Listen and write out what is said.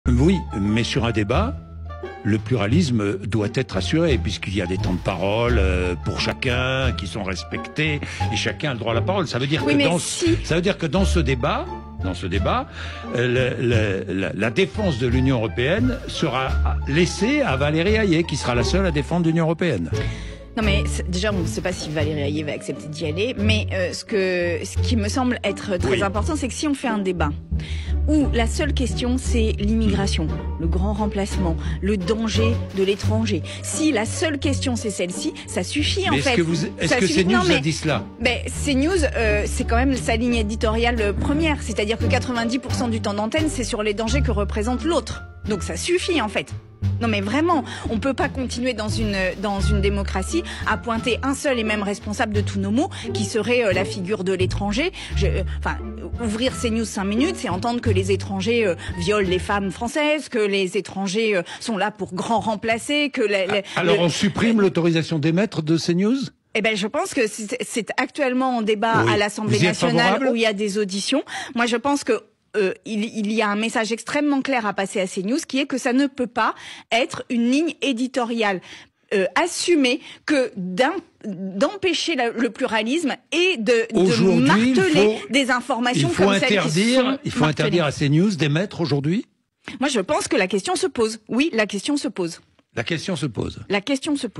Oui, mais sur un débat, le pluralisme doit être assuré, puisqu'il y a des temps de parole pour chacun qui sont respectés, et chacun a le droit à la parole. Ça veut dire que dans ce débat, la défense de l'Union européenne sera laissée à Valérie Hayé, qui sera la seule à défendre l'Union européenne. Non mais déjà on ne sait pas si Valérie Hayé va accepter d'y aller, mais ce qui me semble être très important, c'est que si on fait un débat où la seule question c'est l'immigration, le grand remplacement, le danger de l'étranger, si la seule question c'est celle-ci, ça suffit en fait. Est-ce que CNews a dit cela? CNews, c'est quand même sa ligne éditoriale première, c'est-à-dire que 90% du temps d'antenne c'est sur les dangers que représente l'autre. Donc ça suffit en fait. Non mais vraiment, on peut pas continuer dans une démocratie à pointer un seul et même responsable de tous nos maux, qui serait la figure de l'étranger. Ouvrir CNews 5 minutes, c'est entendre que les étrangers violent les femmes françaises, que les étrangers sont là pour grand remplacer, que Alors on supprime l'autorisation d'émettre de CNews? Eh ben, je pense que c'est actuellement en débat à l'Assemblée nationale où il y a des auditions. Moi, je pense que il y a un message extrêmement clair à passer à CNews, qui est que ça ne peut pas être une ligne éditoriale assumée que d'empêcher le pluralisme et de marteler des informations comme celles qui sont Il faut interdire à CNews d'émettre aujourd'hui? Moi, je pense que la question se pose. Oui, la question se pose. La question se pose. La question se pose.